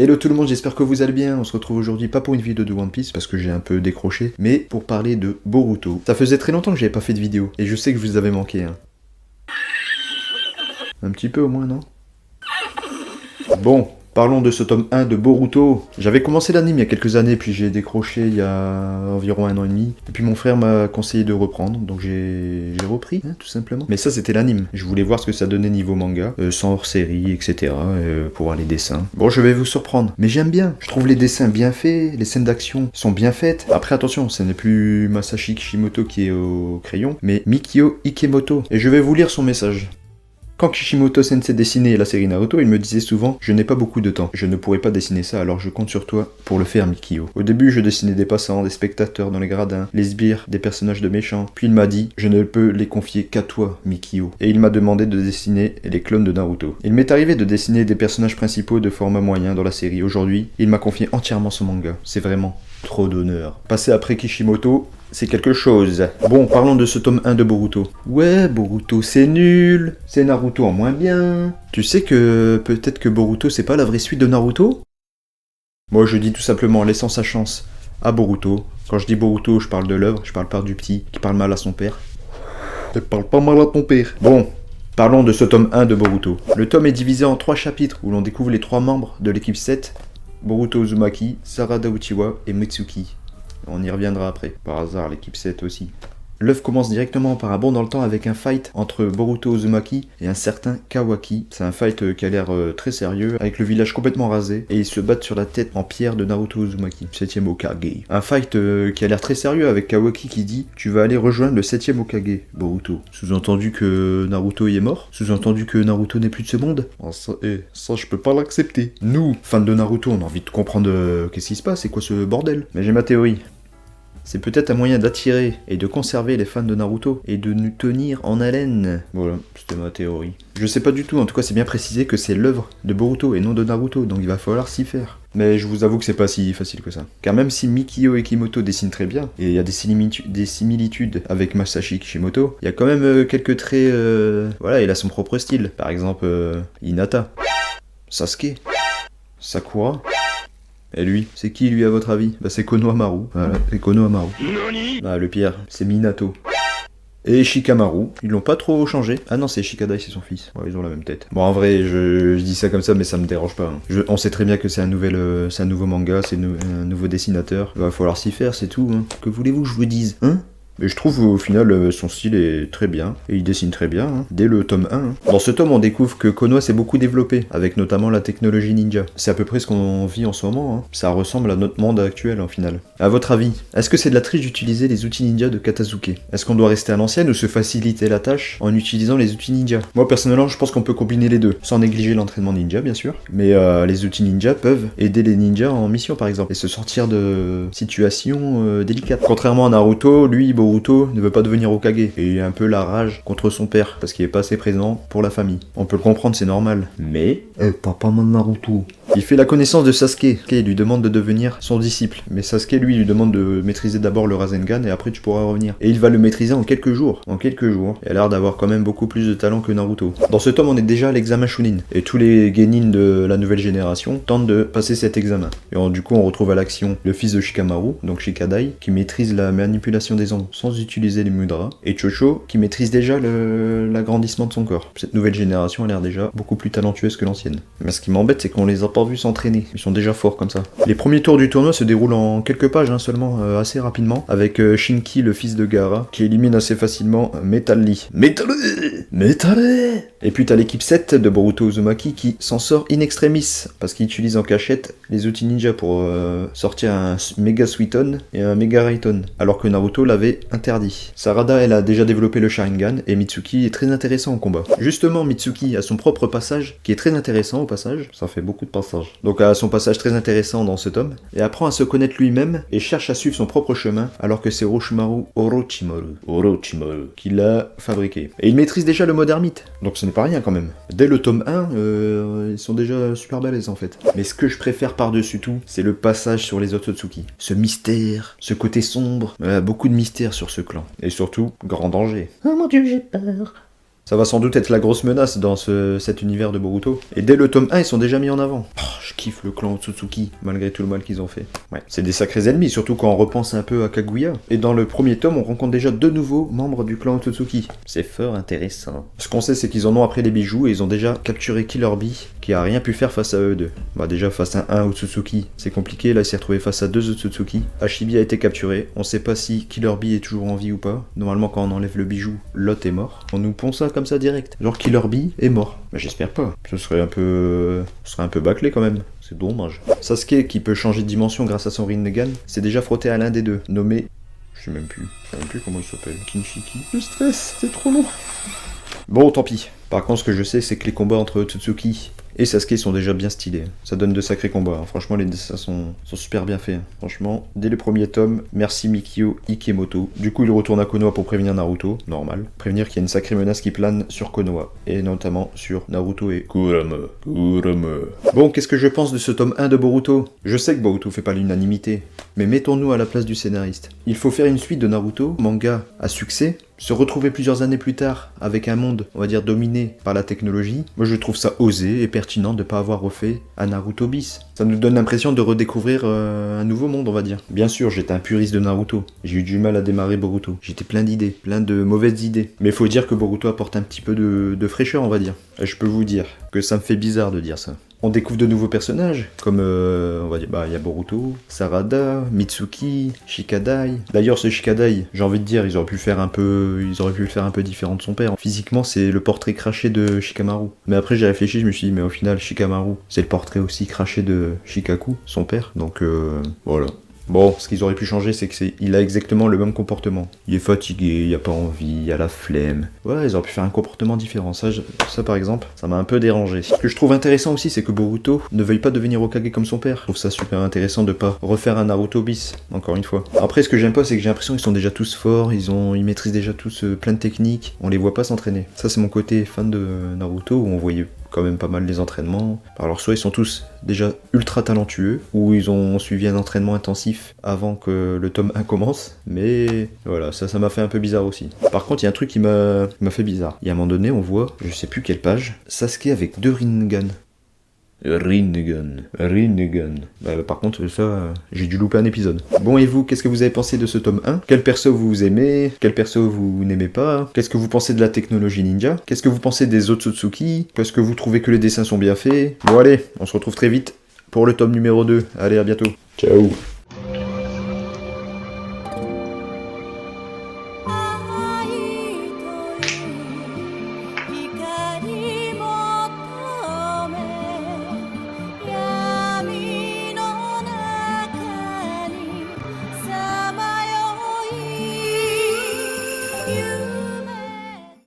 Hello tout le monde, j'espère que vous allez bien. On se retrouve aujourd'hui pas pour une vidéo de One Piece parce que j'ai un peu décroché, mais pour parler de Boruto. Ça faisait très longtemps que j'avais pas fait de vidéo, et je sais que je vous avais manqué. Un petit peu au moins, non? Bon, parlons de ce tome 1 de Boruto. J'avais commencé l'anime il y a quelques années, puis j'ai décroché il y a environ 1 an et demi. Et puis mon frère m'a conseillé de reprendre, donc j'ai repris, tout simplement. Mais ça c'était l'anime. Je voulais voir ce que ça donnait niveau manga, sans hors-série, etc. Pour voir les dessins. Bon, je vais vous surprendre, mais j'aime bien. Je trouve les dessins bien faits, les scènes d'action sont bien faites. Après attention, ce n'est plus Masashi Kishimoto qui est au crayon, mais Mikio Ikemoto. Et je vais vous lire son message. Quand Kishimoto Sensei dessinait la série Naruto, il me disait souvent « Je n'ai pas beaucoup de temps, je ne pourrai pas dessiner ça, alors je compte sur toi pour le faire, Mikio. » Au début, je dessinais des passants, des spectateurs dans les gradins, les sbires, des personnages de méchants. Puis il m'a dit « Je ne peux les confier qu'à toi, Mikio. » Et il m'a demandé de dessiner les clones de Naruto. Il m'est arrivé de dessiner des personnages principaux de format moyen dans la série. Aujourd'hui, il m'a confié entièrement son manga. C'est vraiment trop d'honneur. Passer après Kishimoto, c'est quelque chose. Bon, parlons de ce tome 1 de Boruto. Ouais, Boruto c'est nul, c'est Naruto en moins bien. Tu sais que peut-être que Boruto c'est pas la vraie suite de Naruto? Moi je dis tout simplement laissant sa chance à Boruto. Quand je dis Boruto, je parle de l'œuvre, je parle pas du petit qui parle mal à son père. Ne parle pas mal à ton père. Bon, parlons de ce tome 1 de Boruto. Le tome est divisé en 3 chapitres où l'on découvre les 3 membres de l'équipe 7, Boruto Uzumaki, Sarada Uchiwa et Mitsuki. On y reviendra après. Par hasard, l'équipe 7 aussi. L'œuvre commence directement par un bond dans le temps avec un fight entre Boruto Uzumaki et un certain Kawaki. C'est un fight qui a l'air très sérieux, avec le village complètement rasé, et ils se battent sur la tête en pierre de Naruto Uzumaki, 7ème Hokage. Un fight qui a l'air très sérieux avec Kawaki qui dit « Tu vas aller rejoindre le 7ème Hokage, Boruto. » Sous-entendu que Naruto y est mort? Sous-entendu que Naruto n'est plus de ce monde? Oh, ça je peux pas l'accepter. Nous, fans de Naruto, on a envie de comprendre qu'est-ce qui se passe, c'est quoi ce bordel? Mais j'ai ma théorie. C'est peut-être un moyen d'attirer et de conserver les fans de Naruto et de nous tenir en haleine. Voilà, c'était ma théorie. Je sais pas du tout, en tout cas c'est bien précisé que c'est l'œuvre de Boruto et non de Naruto, donc il va falloir s'y faire. Mais je vous avoue que c'est pas si facile que ça. Car même si Mikio Ikemoto dessine très bien, et il y a des similitudes avec Masashi Kishimoto, il y a quand même quelques traits... Voilà, il a son propre style. Par exemple, Hinata, Sasuke, Sakura... Et lui, c'est qui lui à votre avis? Bah c'est Konohamaru, voilà, c'est Konohamaru. Ah le pire, c'est Minato. Et Shikamaru, ils l'ont pas trop changé. Ah non, c'est Shikadai, c'est son fils. Ouais, ils ont la même tête. Bon, en vrai, je dis ça comme ça, mais ça me dérange pas. On sait très bien que c'est un nouveau manga, c'est un nouveau dessinateur. Il va falloir s'y faire, c'est tout. Que voulez-vous que je vous dise, hein? Mais je trouve au final son style est très bien, et il dessine très bien, dès le tome 1. Dans ce tome on découvre que Konoha s'est beaucoup développé, avec notamment la technologie ninja. C'est à peu près ce qu'on vit en ce moment, Ça ressemble à notre monde actuel en final. À votre avis, est-ce que c'est de la triche d'utiliser les outils ninja de Katazuke? Est-ce qu'on doit rester à l'ancienne ou se faciliter la tâche en utilisant les outils ninja? Moi personnellement je pense qu'on peut combiner les deux, sans négliger l'entraînement ninja bien sûr, mais les outils ninja peuvent aider les ninjas en mission par exemple, et se sortir de situations délicates. Contrairement à Naruto, lui Boruto ne veut pas devenir Hokage, et il a un peu la rage contre son père, parce qu'il est pas assez présent pour la famille. On peut le comprendre, c'est normal. Mais, papa Naruto. Il fait la connaissance de Sasuke, et lui demande de devenir son disciple. Mais Sasuke, lui demande de maîtriser d'abord le Rasengan, et après tu pourras revenir. Et il va le maîtriser en quelques jours. En quelques jours. Il a l'air d'avoir quand même beaucoup plus de talent que Naruto. Dans ce tome, on est déjà à l'examen Chunin, et tous les genin de la nouvelle génération tentent de passer cet examen. Et du coup, on retrouve à l'action le fils de Shikamaru, donc Shikadai, qui maîtrise la manipulation des ombres sans utiliser les mudras, et Chocho qui maîtrise déjà l'agrandissement de son corps. Cette nouvelle génération a l'air déjà beaucoup plus talentueuse que l'ancienne. Mais ce qui m'embête, c'est qu'on les a pas vus s'entraîner. Ils sont déjà forts comme ça. Les premiers tours du tournoi se déroulent en quelques pages seulement, assez rapidement, avec Shinki, le fils de Gaara, qui élimine assez facilement Metal Lee. Metal! Et puis t'as l'équipe 7 de Boruto Uzumaki qui s'en sort in extremis, parce qu'il utilise en cachette les outils ninja pour sortir un Mega Suiton et un Mega Raiton, alors que Naruto l'avait interdit. Sarada, elle a déjà développé le Sharingan, et Mitsuki est très intéressant au combat. Justement, Mitsuki a son propre passage, qui est très intéressant au passage, ça fait beaucoup de passages. Donc a son passage très intéressant dans ce tome, et apprend à se connaître lui-même, et cherche à suivre son propre chemin, alors que c'est Orochimaru qui l'a fabriqué. Et il maîtrise déjà le mode ermite, donc ce n'est pas rien quand même. Dès le tome 1, ils sont déjà super balèzes en fait. Mais ce que je préfère par-dessus tout, c'est le passage sur les Otsutsuki. Ce mystère, ce côté sombre, beaucoup de mystère sur ce clan. Et surtout, grand danger. Oh mon dieu, j'ai peur. Ça va sans doute être la grosse menace dans cet univers de Boruto. Et dès le tome 1, ils sont déjà mis en avant. je kiffe le clan Otsutsuki, malgré tout le mal qu'ils ont fait. Ouais, c'est des sacrés ennemis, surtout quand on repense un peu à Kaguya. Et dans le premier tome, on rencontre déjà 2 nouveaux membres du clan Otsutsuki. C'est fort intéressant. Ce qu'on sait, c'est qu'ils en ont après les bijoux, et ils ont déjà capturé Killer Bee, qui a rien pu faire face à eux deux. Bah déjà, face à un Otsutsuki, c'est compliqué, là il s'est retrouvé face à 2 Otsutsuki. Hashibi a été capturé, on sait pas si Killer Bee est toujours en vie ou pas. Normalement, quand on enlève le bijou, l'autre est mort. On nous pond ça comme ça direct. Genre Killer Bee est mort. Mais j'espère pas. Ce serait un peu bâclé quand même. C'est dommage. Sasuke, qui peut changer de dimension grâce à son Rinnegan, s'est déjà frotté à l'un des deux, nommé... Je sais même plus comment il s'appelle. Kinshiki. Le stress, c'est trop long. Bon, tant pis. Par contre, ce que je sais, c'est que les combats entre Otsutsuki et Sasuke sont déjà bien stylés. Ça donne de sacrés combats. Franchement, les dessins sont super bien faits. Franchement, dès le premier tome, merci Mikio Ikemoto. Du coup, il retourne à Konoha pour prévenir Naruto. Normal. Prévenir qu'il y a une sacrée menace qui plane sur Konoha. Et notamment sur Naruto et Kurama. Bon, qu'est-ce que je pense de ce tome 1 de Boruto? Je sais que Boruto fait pas l'unanimité. Mais mettons-nous à la place du scénariste. Il faut faire une suite de Naruto, manga à succès, se retrouver plusieurs années plus tard avec un monde, on va dire, dominé par la technologie. Moi, je trouve ça osé et pertinent de ne pas avoir refait un Naruto bis. Ça nous donne l'impression de redécouvrir un nouveau monde, on va dire. Bien sûr, j'étais un puriste de Naruto. J'ai eu du mal à démarrer Boruto. J'étais plein d'idées, plein de mauvaises idées. Mais il faut dire que Boruto apporte un petit peu de fraîcheur, on va dire. Et je peux vous dire que ça me fait bizarre de dire ça. On découvre de nouveaux personnages, comme, on va dire, il y a Boruto, Sarada, Mitsuki, Shikadai. D'ailleurs, ce Shikadai, j'ai envie de dire, ils auraient pu le faire un peu différent de son père. Physiquement, c'est le portrait craché de Shikamaru. Mais après, j'ai réfléchi, je me suis dit, mais au final, Shikamaru, c'est le portrait aussi craché de Shikaku, son père. Donc, voilà. Bon, ce qu'ils auraient pu changer, c'est qu'il a exactement le même comportement. Il est fatigué, il a pas envie, il a la flemme. Ouais, ils auraient pu faire un comportement différent. Ça par exemple, ça m'a un peu dérangé. Ce que je trouve intéressant aussi, c'est que Boruto ne veuille pas devenir Hokage comme son père. Je trouve ça super intéressant de pas refaire un Naruto bis, encore une fois. Après, ce que j'aime pas, c'est que j'ai l'impression qu'ils sont déjà tous forts, ils maîtrisent déjà tous plein de techniques. On les voit pas s'entraîner. Ça, c'est mon côté fan de Naruto, où on voyait quand même pas mal les entraînements. Alors soit ils sont tous déjà ultra talentueux, ou ils ont suivi un entraînement intensif avant que le tome 1 commence, mais voilà, ça m'a fait un peu bizarre aussi. Par contre, il y a un truc qui m'a fait bizarre. Il y a un moment donné, on voit, je sais plus quelle page, Sasuke avec 2 Rinnegan. Rinnegan. Par contre, ça, j'ai dû louper un épisode. Bon, et vous, qu'est-ce que vous avez pensé de ce tome 1? Quel perso vous aimez? Quel perso vous n'aimez pas? Qu'est-ce que vous pensez de la technologie ninja? Qu'est-ce que vous pensez des Otsutsuki? Est-ce que vous trouvez que les dessins sont bien faits? Bon allez, on se retrouve très vite pour le tome numéro 2. Allez, à bientôt. Ciao.